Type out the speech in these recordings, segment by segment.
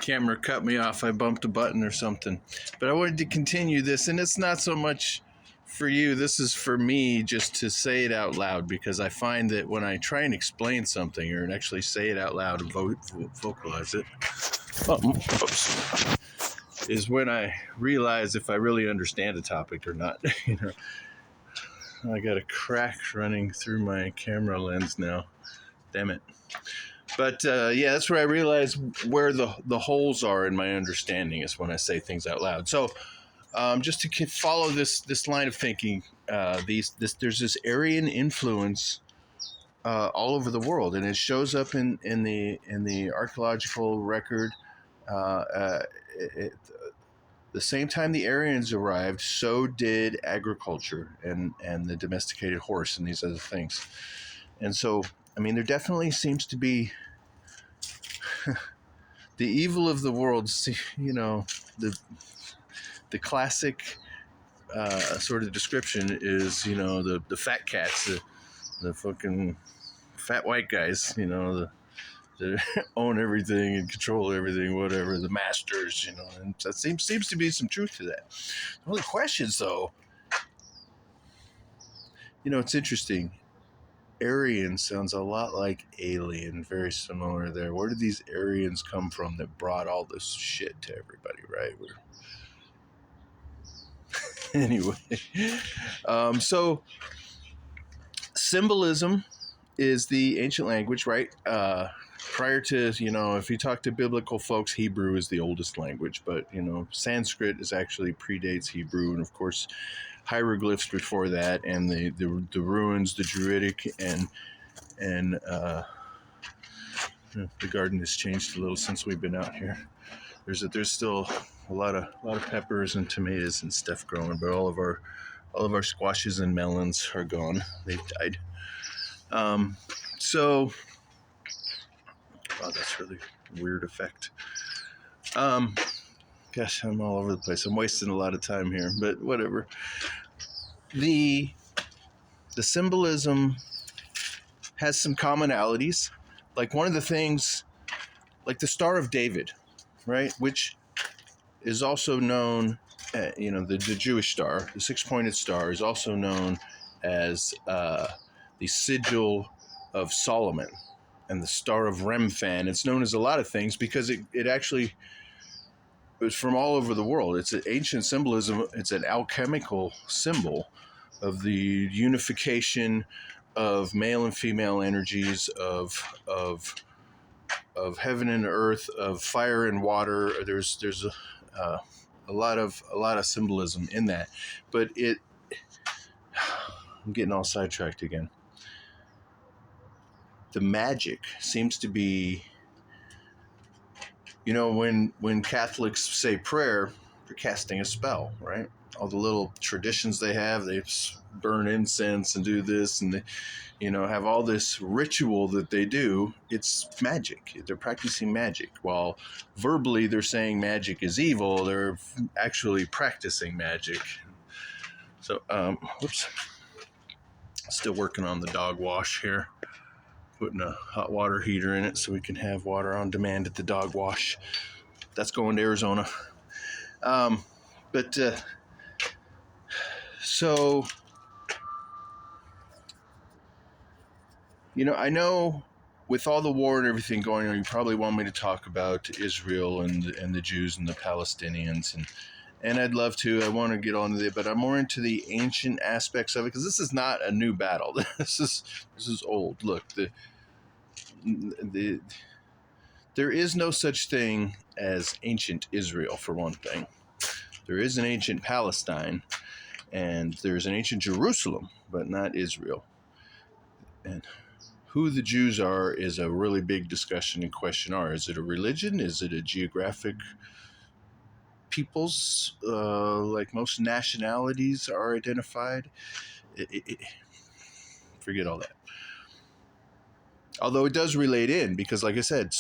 camera cut me off. I bumped a button or something. But I wanted to continue this, and it's not so much for you. This is for me just to say it out loud, because I find that when I try and explain something or actually say it out loud and vocalize it, is when I realize if I really understand a topic or not. You know, I got a crack running through my camera lens now. Damn it. But yeah, that's where I realize where the holes are in my understanding, is when I say things out loud. So just to follow this line of thinking, there's this Aryan influence all over the world, and it shows up in the archaeological record. The same time the Aryans arrived, so did agriculture and the domesticated horse and these other things. And so, I mean, there definitely seems to be the evil of the world. You know, the classic sort of description is, you know, the fat cats, the fucking fat white guys, you know, that own everything and control everything, whatever, the masters, you know, and that seems to be some truth to that. The only questions, though, you know, it's interesting. Aryan sounds a lot like alien, very similar there. Where did these Aryans come from that brought all this shit to everybody, right? Anyway, so symbolism is the ancient language, right? Prior to, you know, if you talk to biblical folks, Hebrew is the oldest language, but, you know, Sanskrit is actually predates Hebrew, and of course hieroglyphs before that, and the ruins, the Druidic, and the garden has changed a little since we've been out here. There's still a lot of peppers and tomatoes and stuff growing, but all of our squashes and melons are gone. They've died. So, wow, that's really weird effect. Gosh, I'm all over the place. I'm wasting a lot of time here, but whatever. The symbolism has some commonalities. Like one of the things, like the Star of David, right? Which is also known, you know, the Jewish star, the six-pointed star, is also known as the sigil of Solomon, and the Star of Remphan. It's known as a lot of things because it actually was from all over the world. It's an ancient symbolism. It's an alchemical symbol of the unification of male and female energies, of heaven and earth, of fire and water. There's a lot of symbolism in that, but I'm getting all sidetracked again. The magic seems to be, you know, when Catholics say prayer, they're casting a spell, right? All the little traditions they have, they burn incense and do this, and they, you know, have all this ritual that they do. It's magic. They're practicing magic. While verbally they're saying magic is evil, they're actually practicing magic. So, whoops. Still working on the dog wash here. Putting a hot water heater in it so we can have water on demand at the dog wash. That's going to Arizona. So, you know, I know with all the war and everything going on, you probably want me to talk about Israel and the Jews and the Palestinians, and I'd love to. I want to get on to it, but I'm more into the ancient aspects of it, because this is not a new battle. This is old. Look, there is no such thing as ancient Israel, for one thing. There is an ancient Palestine, and there's an ancient Jerusalem, but not Israel. And who the Jews are is a really big discussion and question. Is it a religion? Is it a geographic peoples, like most nationalities are identified? Forget all that. Although it does relate in, because like I said,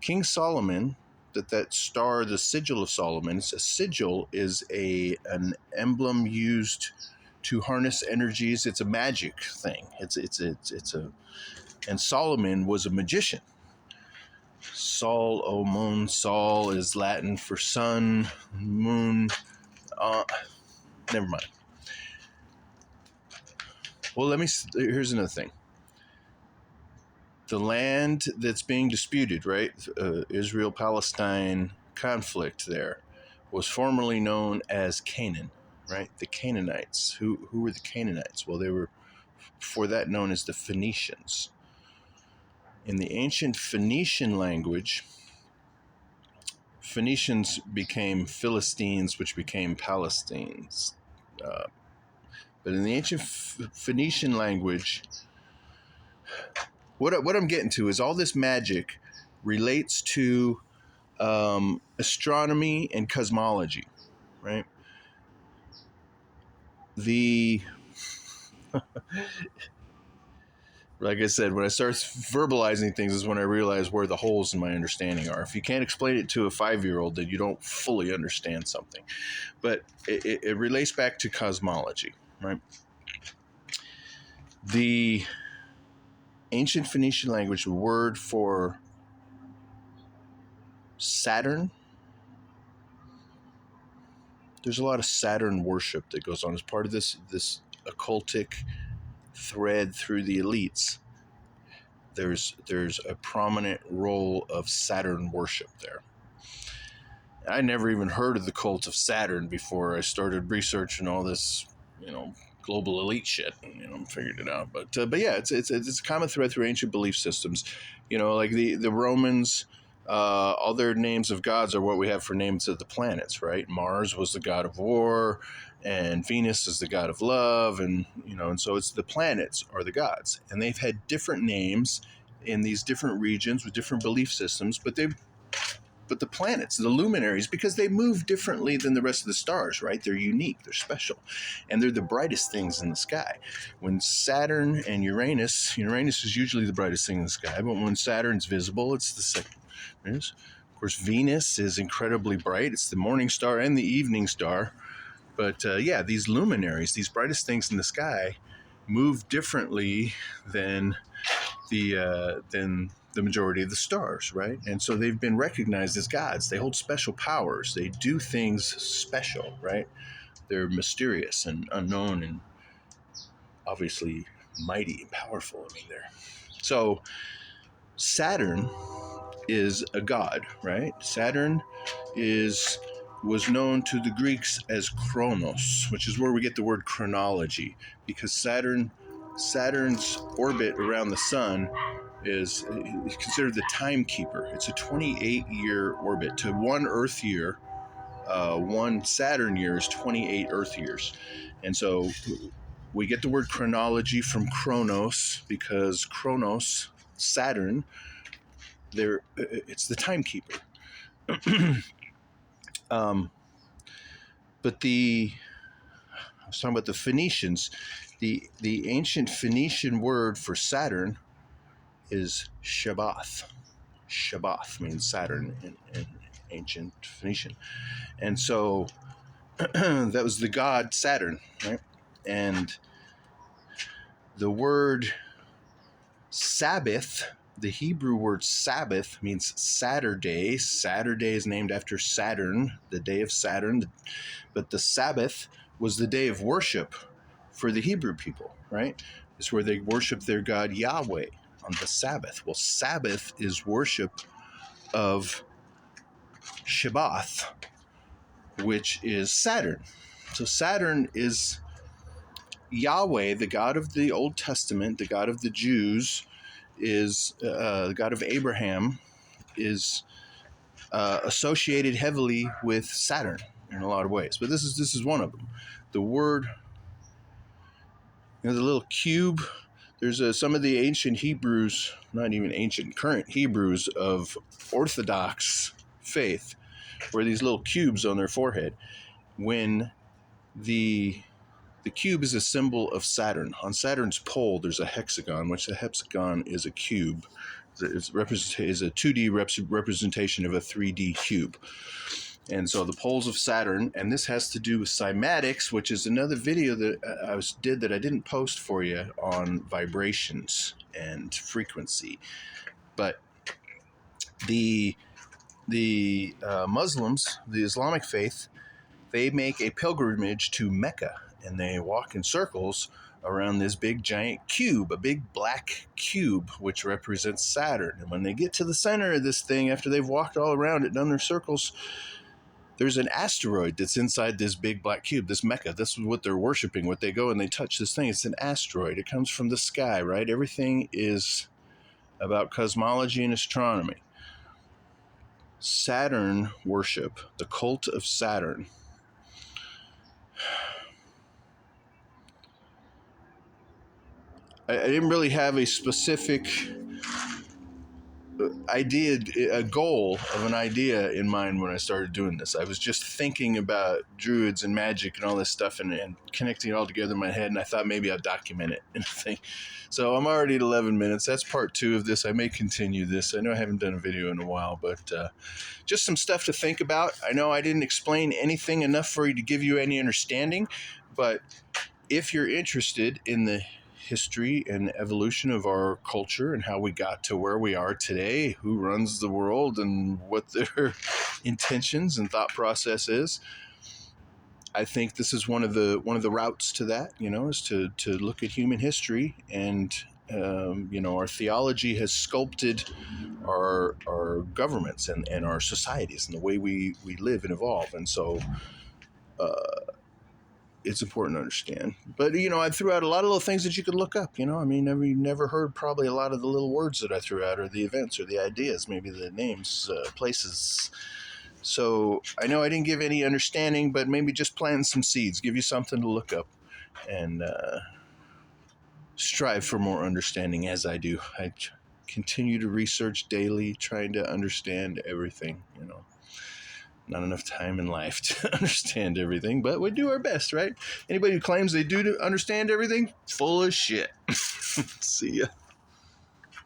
King Solomon, that star, the sigil of Solomon, a sigil is an emblem used to harness energies. It's a magic thing. And Solomon was a magician. Sol, O Mon. Sol is Latin for sun, moon. Never mind. Well, here's another thing. The land that's being disputed, right? Israel-Palestine conflict there was formerly known as Canaan, right? The Canaanites. Who were the Canaanites? Well, they were, before that, known as the Phoenicians. In the ancient Phoenician language, Phoenicians became Philistines, which became Palestinians. But in the ancient Phoenician language, what I'm getting to is all this magic relates to astronomy and cosmology, right? Like I said, when I start verbalizing things is when I realize where the holes in my understanding are. If you can't explain it to a 5-year-old, then you don't fully understand something. But it relates back to cosmology, right? The ancient Phoenician language, the word for Saturn, there's a lot of Saturn worship that goes on as part of this occultic thread through the elites. There's a prominent role of Saturn worship there. I never even heard of the cult of Saturn before I started researching all this, global elite shit. Figured it out. But yeah, it's a common thread through ancient belief systems. Like the Romans. All their names of gods are what we have for names of the planets, right? Mars was the god of war, and Venus is the god of love, and so it's the planets are the gods, and they've had different names in these different regions with different belief systems, but the planets, the luminaries, because they move differently than the rest of the stars, right? They're unique, they're special, and they're the brightest things in the sky. When Saturn and Uranus is usually the brightest thing in the sky, but when Saturn's visible, it's the second. Of course, Venus is incredibly bright. It's the morning star and the evening star. But yeah, these luminaries, these brightest things in the sky, move differently than the majority of the stars, right? And so they've been recognized as gods. They hold special powers. They do things special, right? They're mysterious and unknown and obviously mighty and powerful. So Saturn is a god, right? Saturn was known to the Greeks as Kronos, which is where we get the word chronology, because Saturn's orbit around the sun is considered the timekeeper. It's a 28-year orbit. To one Earth year, one Saturn year is 28 Earth years. And so we get the word chronology from Kronos, because Kronos, Saturn, it's the timekeeper. But I was talking about the Phoenicians. The ancient Phoenician word for Saturn is Shabbath. Shabbath means Saturn in ancient Phoenician. And so that was the god Saturn, right? And the word Sabbath, the Hebrew word Sabbath, means Saturday. Saturday is named after Saturn, the day of Saturn. But the Sabbath was the day of worship for the Hebrew people, right? It's where they worship their god Yahweh on the Sabbath. Well, Sabbath is worship of Shabbath, which is Saturn. So Saturn is Yahweh, the God of the Old Testament, the God of the Jews, is the God of Abraham, is associated heavily with Saturn in a lot of ways. But this is one of them. The word, the little cube. There's some of the ancient Hebrews, not even ancient, current Hebrews of Orthodox faith, wear these little cubes on their forehead. When the cube is a symbol of Saturn. On Saturn's pole, there's a hexagon, which the hexagon is a is a 2D representation of a 3D cube. And so the poles of Saturn, and this has to do with cymatics, which is another video that I did that I didn't post for you on vibrations and frequency. But The Muslims, the Islamic faith, they make a pilgrimage to Mecca, and they walk in circles around this big giant cube, a big black cube, which represents Saturn. And when they get to the center of this thing, after they've walked all around it, done their circles, there's an asteroid that's inside this big black cube, this Mecca. This is what they're worshiping. What they go and they touch this thing, it's an asteroid. It comes from the sky, right? Everything is about cosmology and astronomy. Saturn worship, the cult of Saturn. I didn't really have a specific idea, a goal of an idea in mind when I started doing this. I was just thinking about druids and magic and all this stuff and connecting it all together in my head, and I thought maybe I'll document it in a thing. So I'm already at 11 minutes. That's part 2 of this. I may continue this. I know I haven't done a video in a while, but just some stuff to think about. I know I didn't explain anything enough for you to give you any understanding, but if you're interested in the history and evolution of our culture and how we got to where we are today, who runs the world and what their intentions and thought process is, I think this is one of the routes to that, is to look at human history. And our theology has sculpted our governments and our societies and the way we live and evolve. And so it's important to understand. But, I threw out a lot of little things that you could look up, I mean, you never heard probably a lot of the little words that I threw out, or the events or the ideas, maybe the names, places. So I know I didn't give any understanding, but maybe just plant some seeds, give you something to look up, and strive for more understanding as I do. I continue to research daily, trying to understand everything, Not enough time in life to understand everything, but we do our best, right? Anybody who claims they do understand everything, full of shit. See ya.